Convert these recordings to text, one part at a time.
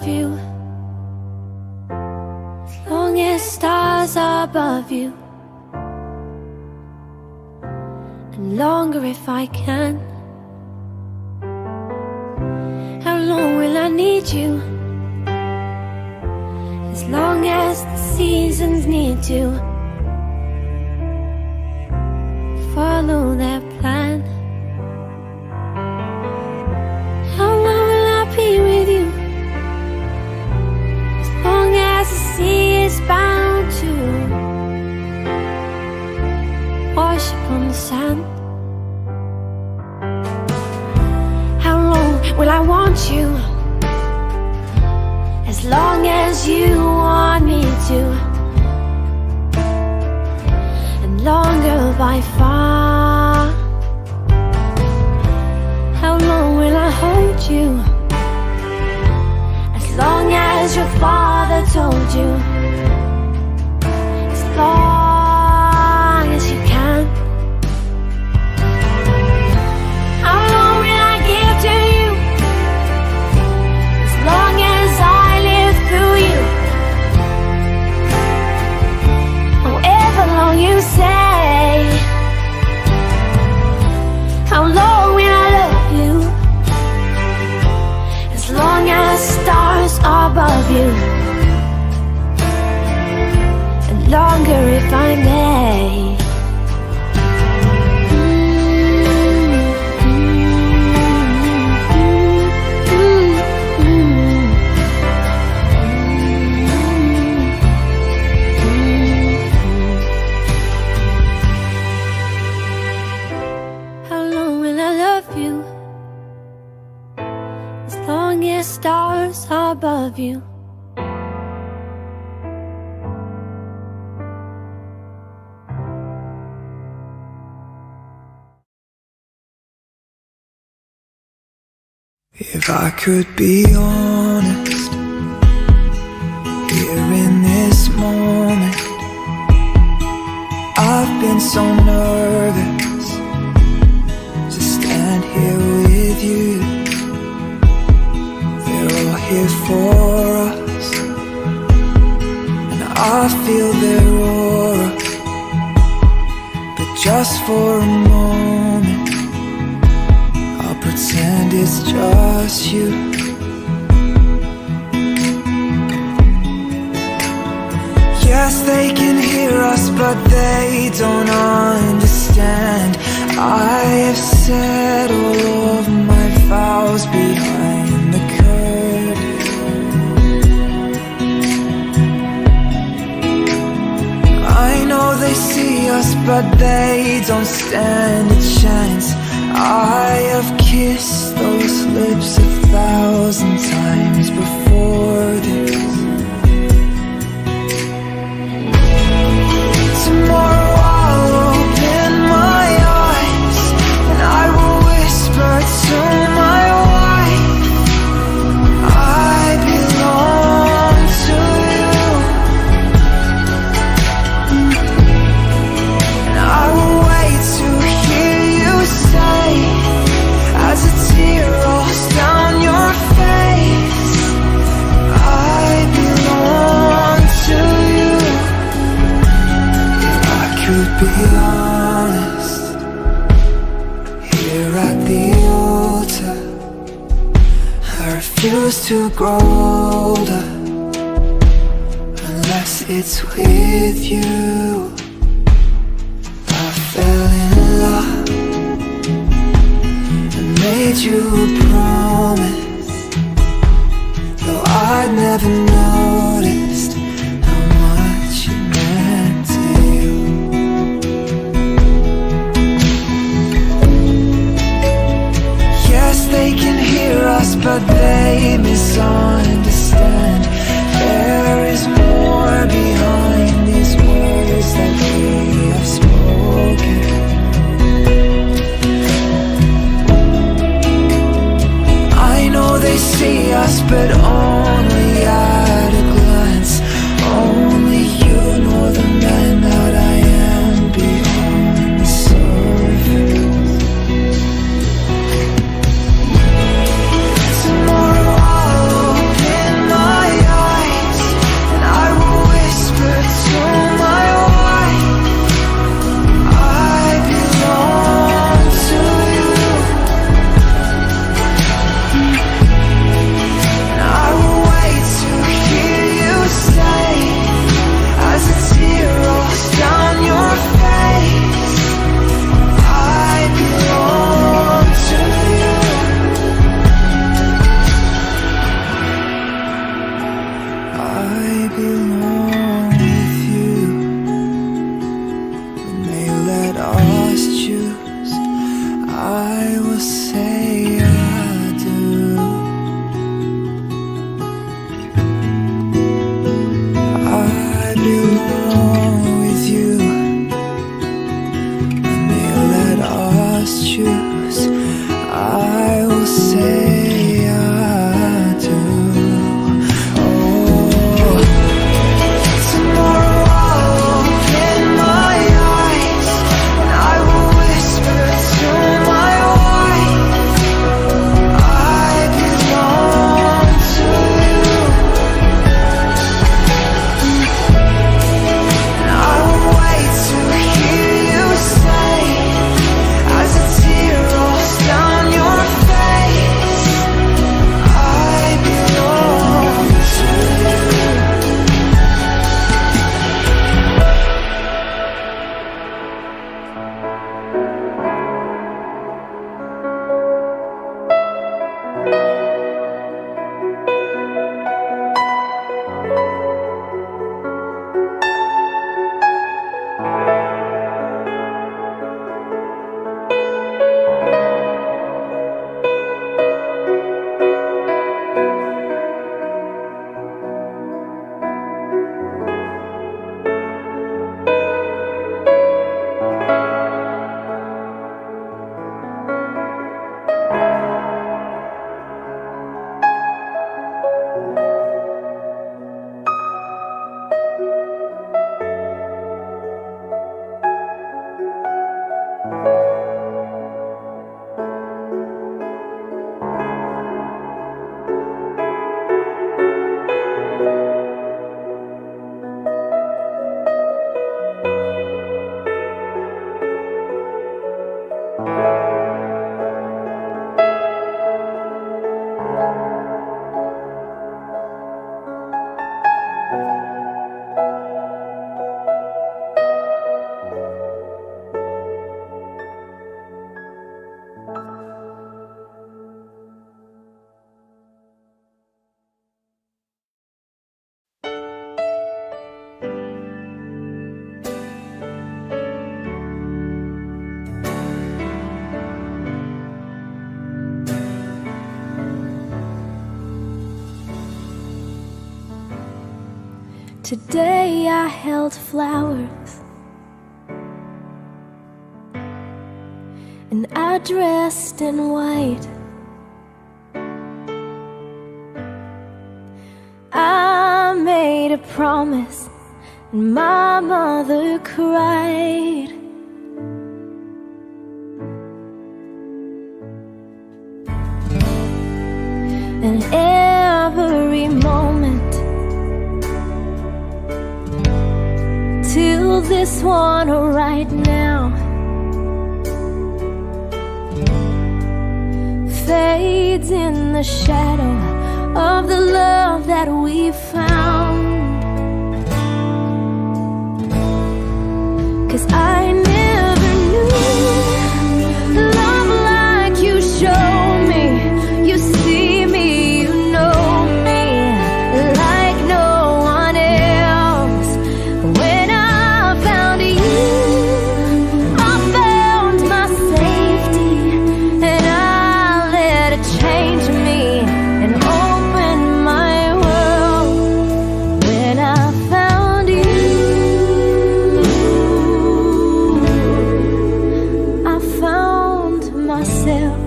love you, as long as stars are above you, and longer if I can. How long will I need you? As long as the seasons need to follow their plan. How long will I be with you? As long as the sea is bound to wash upon the sand. How long will I want you? As long as you want me to, and longer by far. How long will I hold you? As long as your father told you, as long as you can. How long will I give to you? As long as I live through you. However long you say. How long will I love you? As long as stars are above you, and longer if I may. How long will I love you? As long as stars are above you. If I could be honest, here in this moment, I've been so nervous to stand here with you. They're all here for us, and I feel their aura. But just for a moment, I'll pretend it's just you. Yes, they can hear us, but they don't understand. I have said all of my vows behind the curtain. I know they see us, but they don't stand a chance. I have kissed those lips 1,000 times before this. Tomorrow I'll open my eyes, and I will whisper to my wife, I belong to you. And I will wait to hear you say, as a tear rolls down your face, I belong to you. If I could be honest, here at the altar, I refuse to grow older unless it's with you. I fell in love and made you a promise, though I'd never noticed how much it meant to you. Yes, they can hear us, but they misunderstand. There is more behind these words that we have spoken. I know they see us, but only at a glance. Only you know the man that I am behind the surface. Tomorrow I'll open must choose, I will say I do. Oh, tomorrow I'll open my eyes and I will whisper to my wife, I belong to you. And I will wait to hear you say, as a tear rolls down your face, I belong to you. Today I held flowers and I dressed in white. I made a promise and my mother cried. And every moment till this one right now fades in the shadow of the love that we found. 'Cause I never knew love like you show me. You see me, you know me like no one else. When I found you, I found my safety, and I let it change me and open my world. When I found you, I found myself.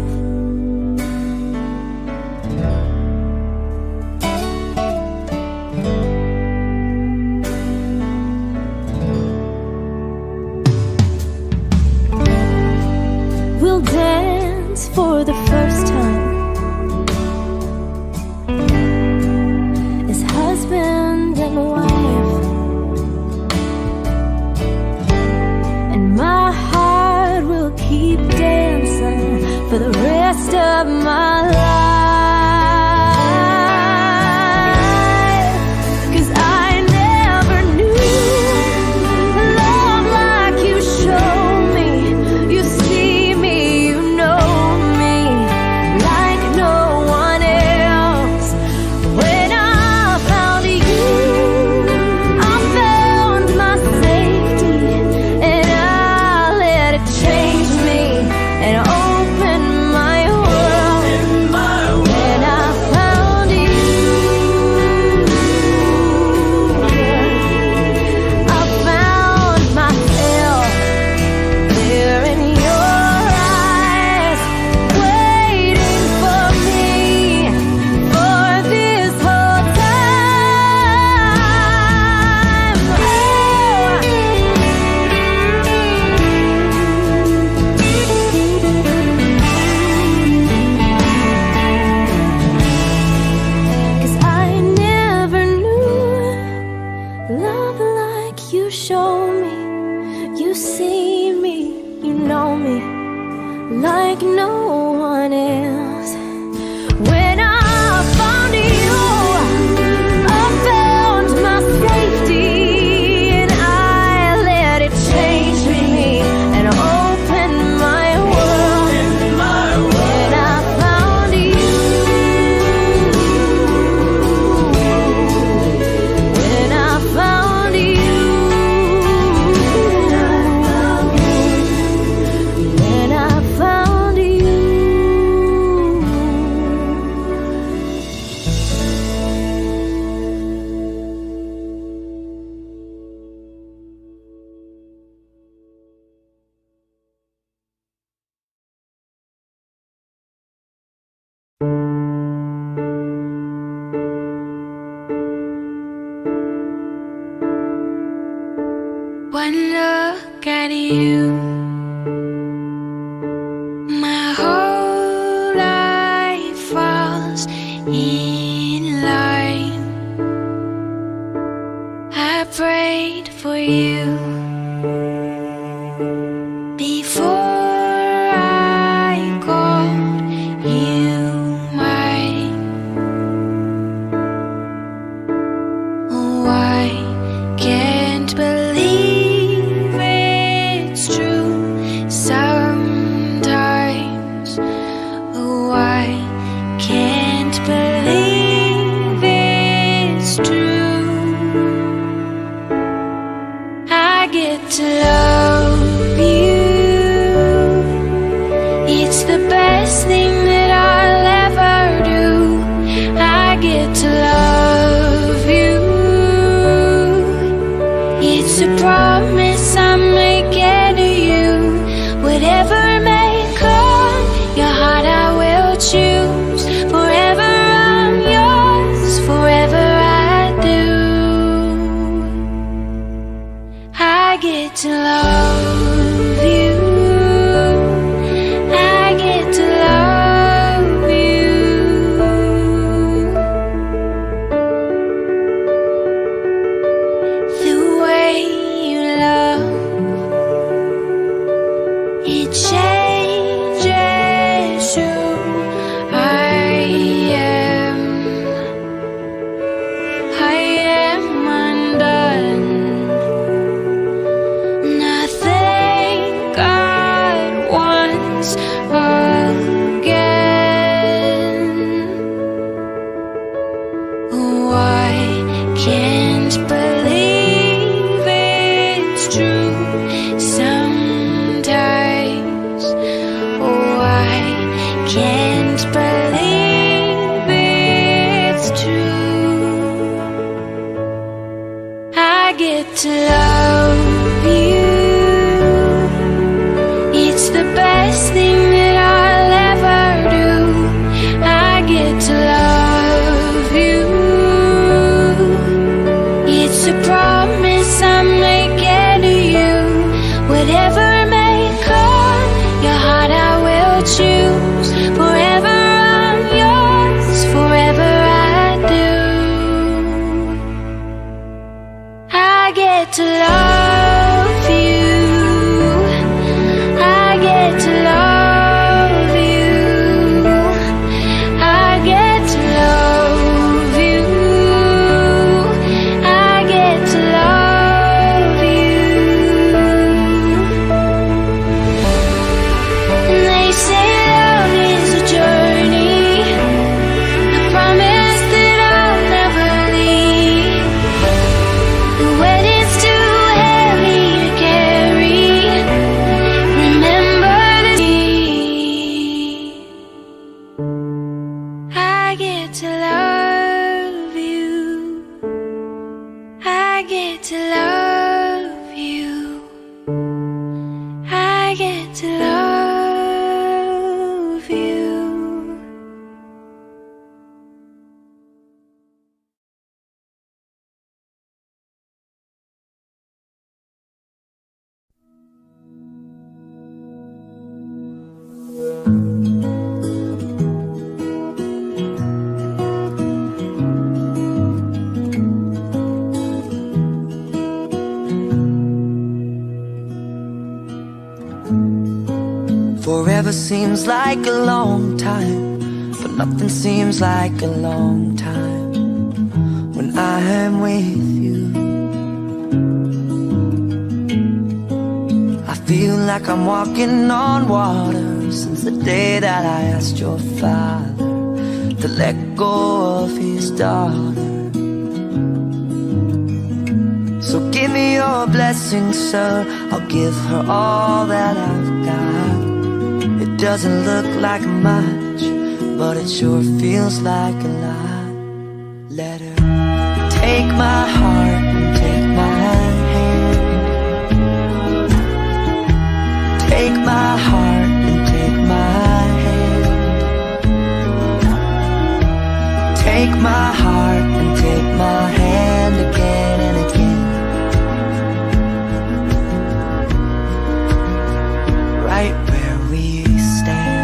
We'll dance for the first time as husband and wife, and my heart will keep dancing for the rest of my life. 'Cause I never knew love like you show me. You see me, you know me like no one else. When I found you, I found my safety, and I let it change me and open my world. like no one else. When I found you, I found my safety, and I let it change me and open my world. When I found you, when I found you, when I found you. One look at you, my whole life falls in line. I prayed for you before I called you mine. Oh, I can't believe it's true sometimes. Oh, I can't believe it's true. I get to love you. It's the best thing that I'll ever do. I get to love you. It's a promise I'm making to you. Whatever may come, your heart I will choose. Forever I'm yours, forever I do. I get to love you. I get to love you. The way you love, it changes who I am. I am undone. Nothing God wants again. Oh, I can't believe it's true sometimes. Oh, I can't believe it's true. I get to love you. It's the best thing that I'll ever do. I get to love you. It's a promise I'm making to you. Whatever may come, your heart I will choose. Forever I'm yours, forever I do. I get to love you. I get to love you. I get to love you. I get to love you. And they say love is a journey, a promise that I'll never leave. The weight is too heavy to carry. Remember this. I get to love you. I get to love you. I get to love you. Forever seems like a long time, but nothing seems like a long time when I am with you. I feel like I'm walking on water since the day that I asked your father to let go of his daughter. So give me your blessing, sir, I'll give her all that I've got. It doesn't look like much, but it sure feels like a lot. Let her take my heart and take my hand. Take my heart and take my hand. Take my heart and take my hand again and again. Right where we stand.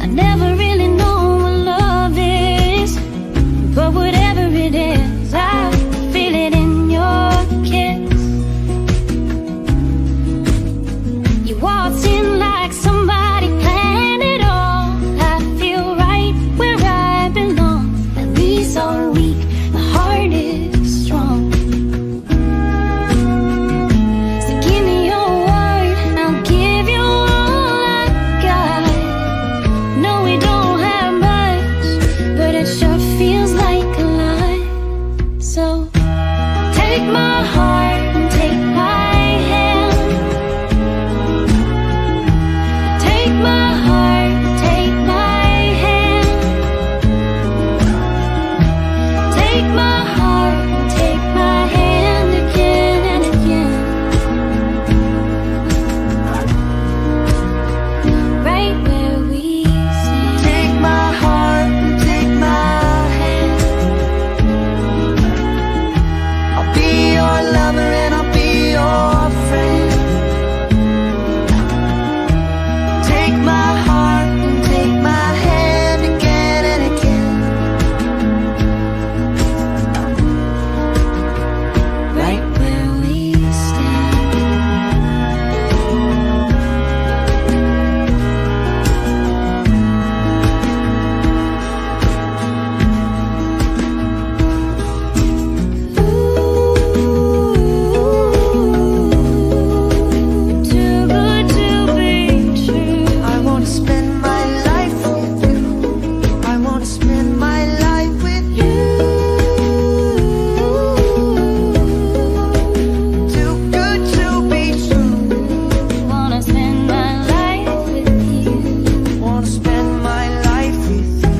I never really know what love is, but whatever it is, I feel it in your kiss. You waltz in like somebody planned it all. I feel right where I belong. At least all week, my heart is strong. So give me your word, I'll give you all I got. No, we don't have much, but it sure feels like a lot. So take my heart and take my hand. Take my heart, take my hand. Take my heart, take my hand again and again. Right where we stand. Take my heart and take my hand. I'll be your lover and I'll be your friend. Take my heart and take my hand again and again. Right where we stand. Too good to be true. I wanna spend my life with you. I wanna spend my life with you. Too good to be true. Wanna spend my life with you. Wanna spend my life with you.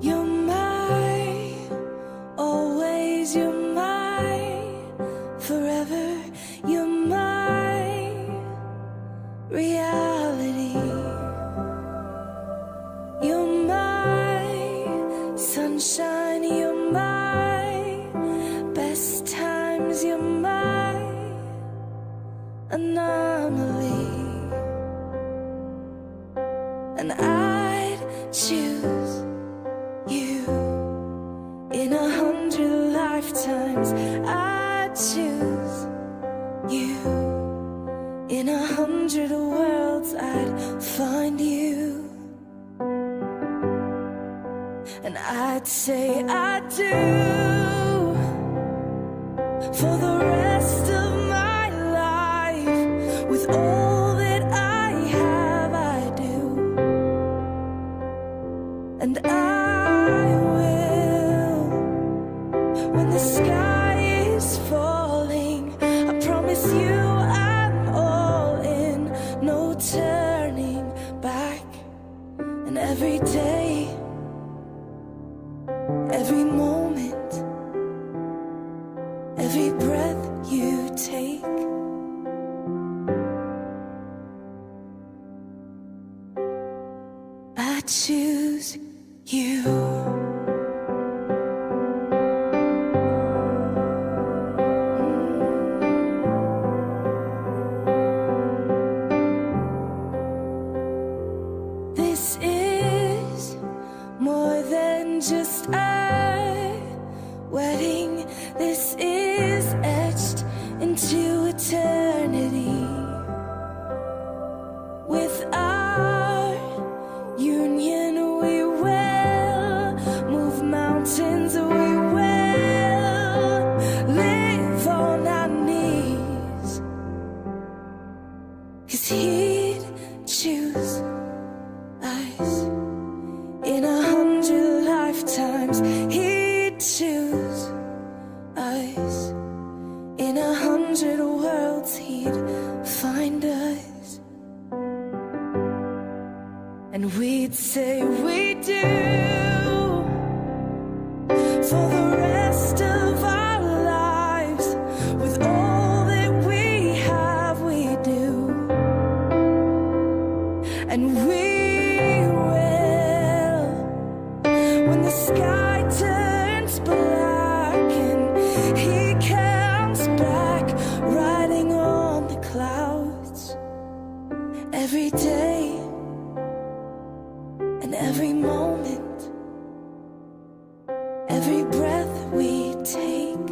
You're my, always you're my, forever you're my reality. You're my sunshine, you're my best times, you're my anomaly. And I'd choose you in 100 lifetimes. I choose you in 100 worlds. I'd find you, and I'd say I do for the rest of my life with all that I have. every day, every moment, every breath you take. I choose you. This is more than just a wedding. This is etched into eternity. With our union, we will move mountains. We will live on our knees. 'Cause he'd choose us in 100 lifetimes. He'd choose us in 100 worlds. He'd find us, and we'd say we do for the rest of our lives. With all that we have, we do. And we will, when the sky turns black and he comes back riding on the clouds, every day and every moment, every breath we take,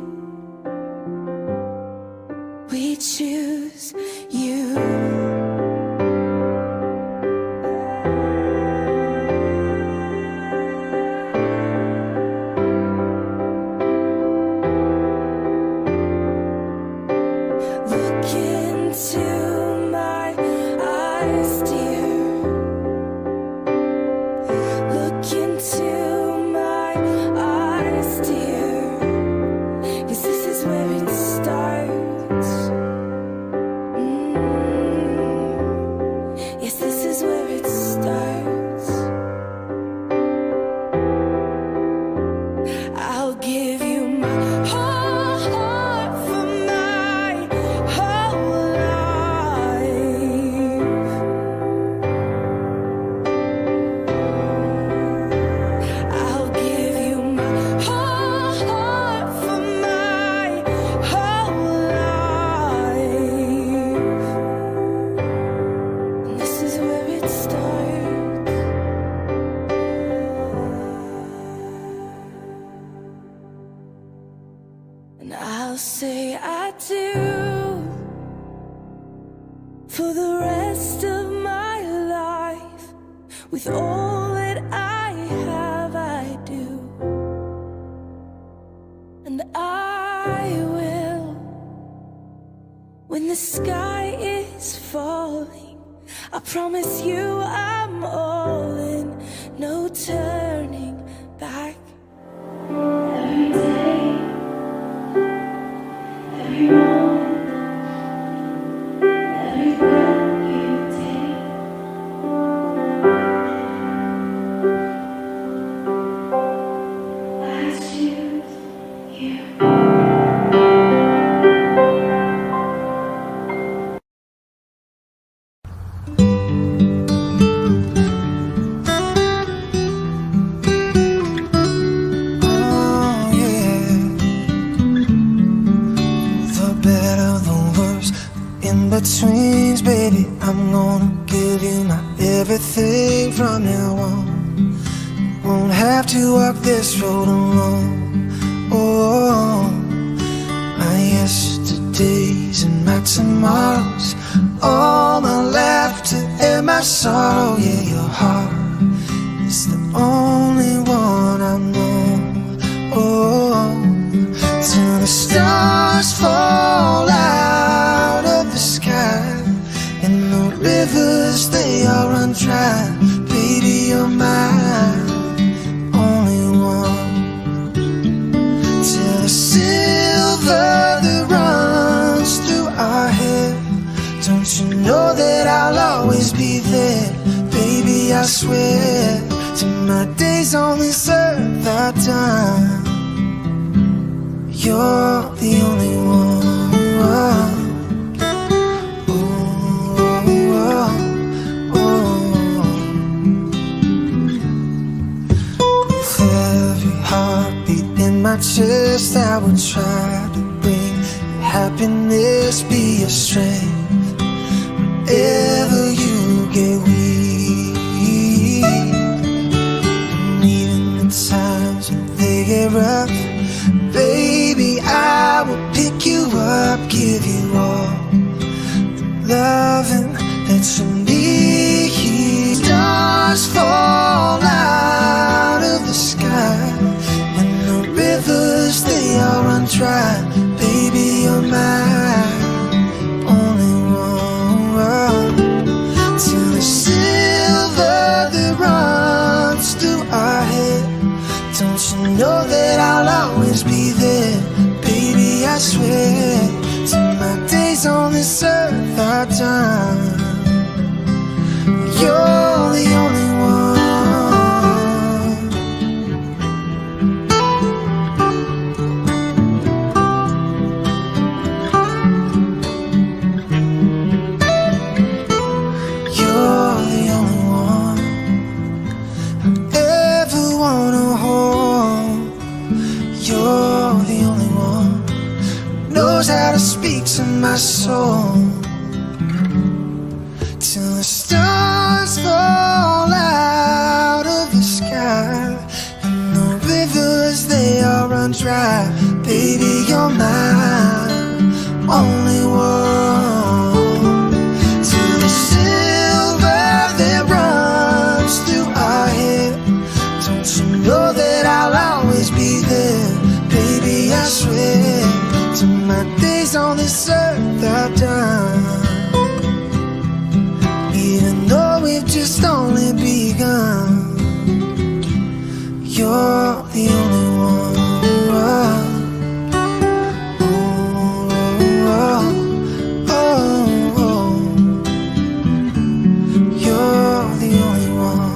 we choose you. Look into my eyes, dear. Look into my eyes, dear. 'Cause this is where it starts. Yes, this is where it starts. I'll give you my whole heart for my whole life. I'll give you my whole heart for my whole life. And this is where it starts. And I'll say I do for the rest of my life. With all that I have, I do. And I will, when the sky is falling. I promise you I'm all in, no turning back. Every day, every moment, every breath you take, I choose you. Oh, yeah. The better, the worse, in betweens, baby. I'm gonna give you my everything from now on. Won't have to walk this road alone. Oh, my yesterdays and my tomorrows, all my laughter and my sorrow. Yeah, your heart is the only one I know. Oh, till the stars fall out of the sky and the rivers, they all run dry. Baby, you're mine, only one. Till the silver that runs through our hair, don't you know that I'll always be there? Baby, I swear to my days on this earth are done. You're the only one. With every heartbeat in my chest, I would try to bring happiness, be your strength. Whenever you get weak, and even the times when they get rough, baby, I will pick you up, give you all the loving that you need. Stars fall out of the sky, and the rivers, they all run dry. Baby, you're mine, only one. Till the silver that runs through our head, don't you know that I'll always be there? Baby, I swear, till my days on this earth are done. You're the only one. You're the only one I ever wanna hold. You're the only one knows how to speak to my soul. Till the stars fall out of the sky, and the rivers, they all run dry. Baby, you're mine, only one. Till the silver that runs through our head, don't you know that I'll always be there? Baby, I swear, till my days on this earth are done. Even though we've just only begun, you're the only one. You're the only one.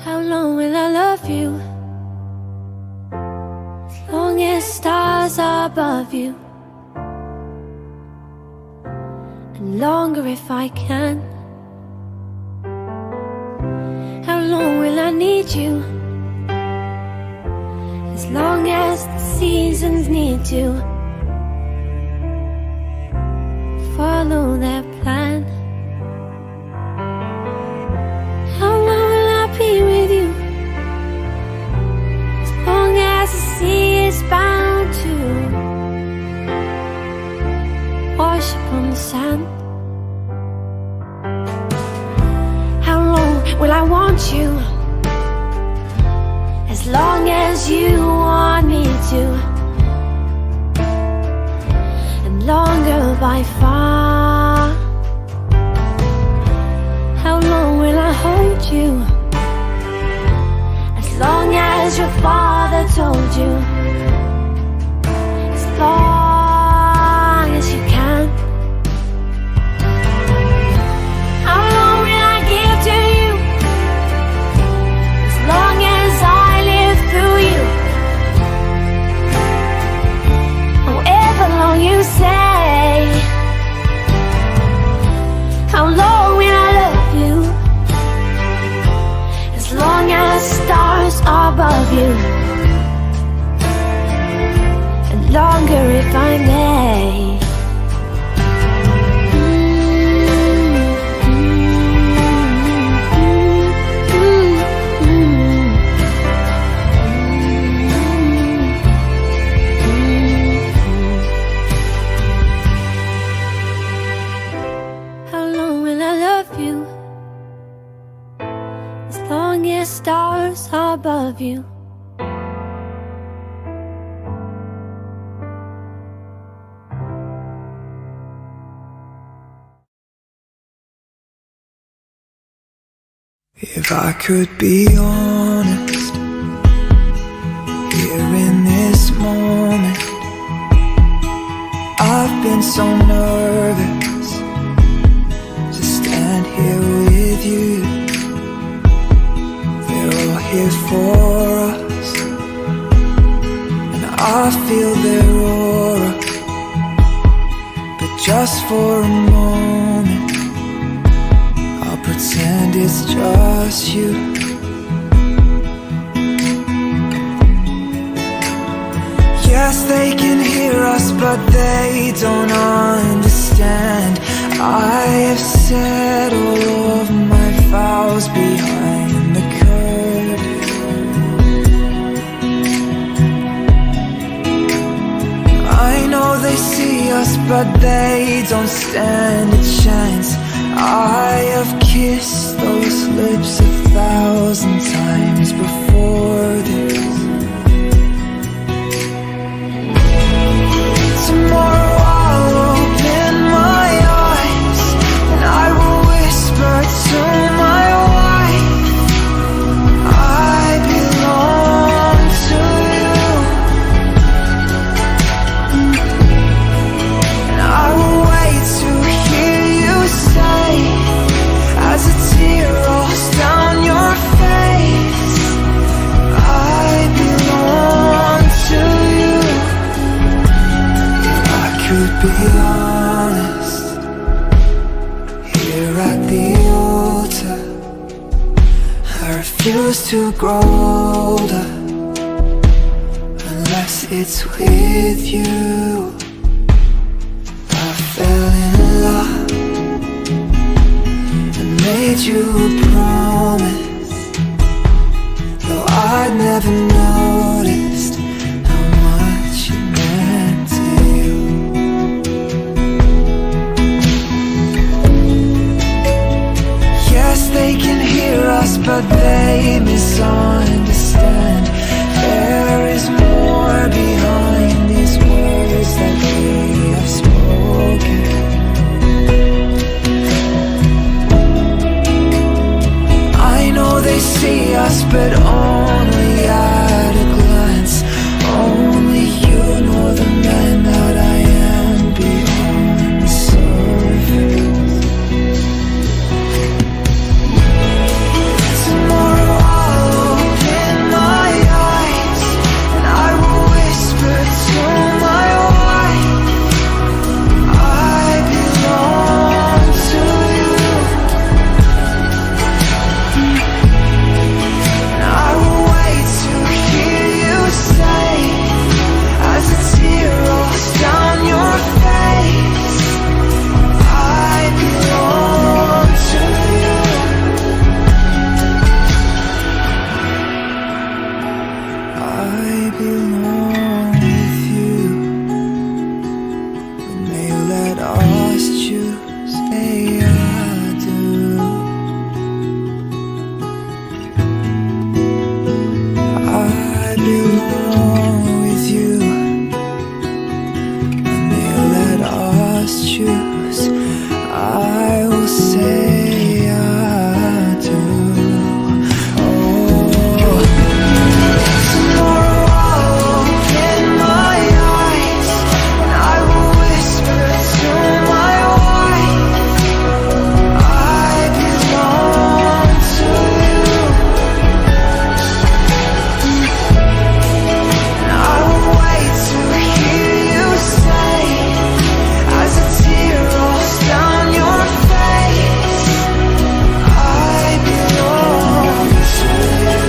How long will I love you? As long as stars are above you, and longer if I can. How long will I need you? As long as the seasons need to. For follow their plan. How long will I be with you? As long as the sea is bound to wash upon the sand. How long will I want you? As long as you want me to, and longer by far. How long will I hold you? As long as your father told you. As long as you can. How long will I give to you? As long as I live through you. However long you say. How long will I love you? As long as stars are above you. And longer if I may. How long will I love you? As long as stars are above you. If I could be honest, here in this moment, I've been so nervous to stand here with you. They're all here for us, and I feel their aura. But just for a moment, I'll pretend it's just you. Yes, they can hear us, but they don't understand. I have said all of my vows behind the curtain. I know they see us, but they don't stand a chance. I have kissed those lips 1,000 times before this. Tomorrow I'll open my eyes and I will whisper to my wife, I belong to you. And I will wait to hear you say, as a tear rolls down your face, I belong to you. If I could be honest, here at the altar, I refuse to grow older unless it's with you. I fell in love and made you a promise, though I'd never noticed how much it meant to you. Yes, they can hear us, but they misunderstand. There is more behind these words that we have spoken. I know they see us, but only choose, I will say I do. Tomorrow I'll open my eyes and I will whisper to my wife, I belong to you. And I will wait to hear you say, as a tear rolls down your face, I belong to you.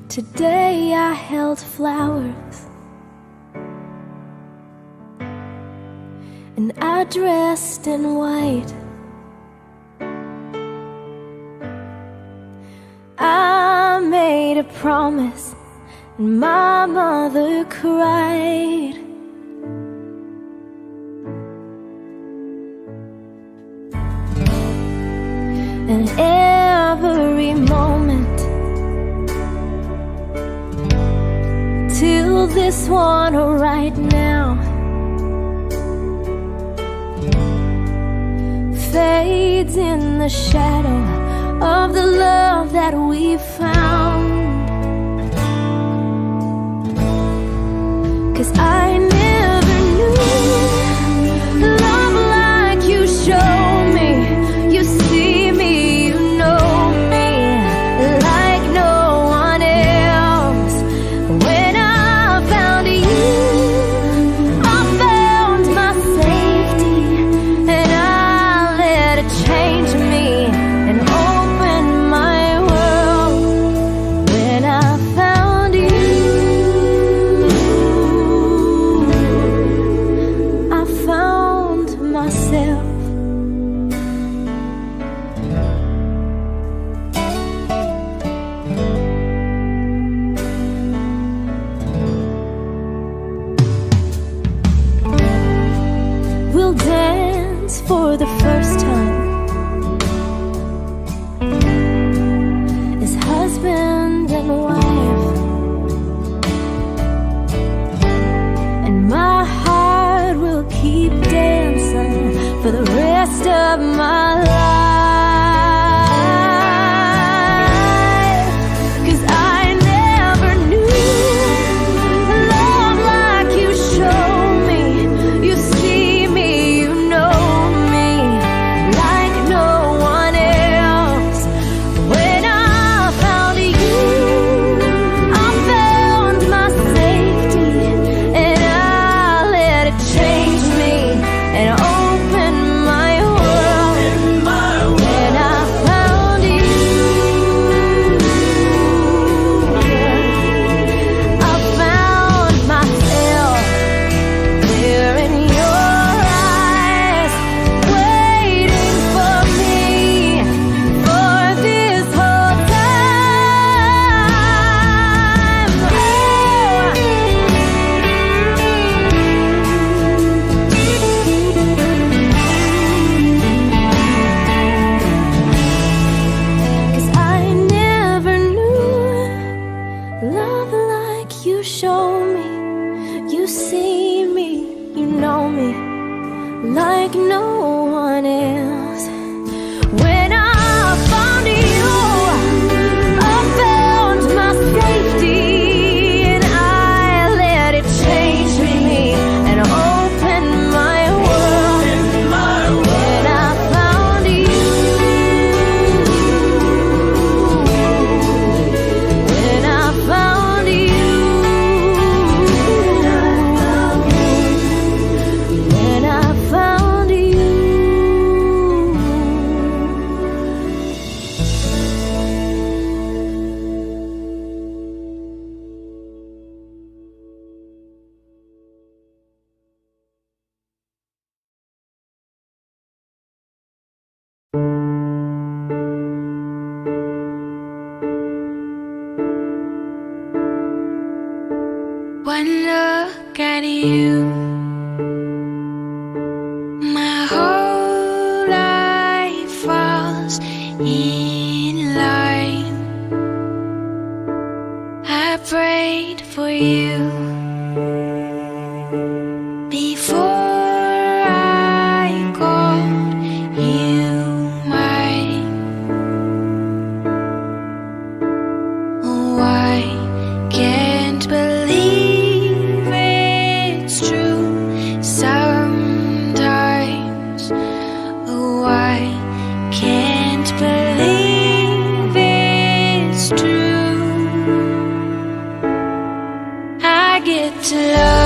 Today I held flowers and I dressed in white. I made a promise and my mother cried. And every moment till this one right now fades in the shadow of the love that we found. 'Cause I never knew love like you show me. You see me, you know me like no one else. When I found you, I found my safety, and I let it change me and open my world. When I found you, I found myself. We'll dance for the first time as husband and wife, and my heart will keep dancing for the rest of my life. 'Cause I never knew love like you show me. You see me, you know me like no one else. When I found you, I found my safety, and I let it change me and open my world. like no one else. When I found you, I found my safety, and I let it change me and open my world. When I found you, when I found you, when I found you. One look at you, my whole life falls in line. I prayed for you before I called you mine. Oh, I can't believe it's true sometimes. Oh, I can't believe it's true. I get to love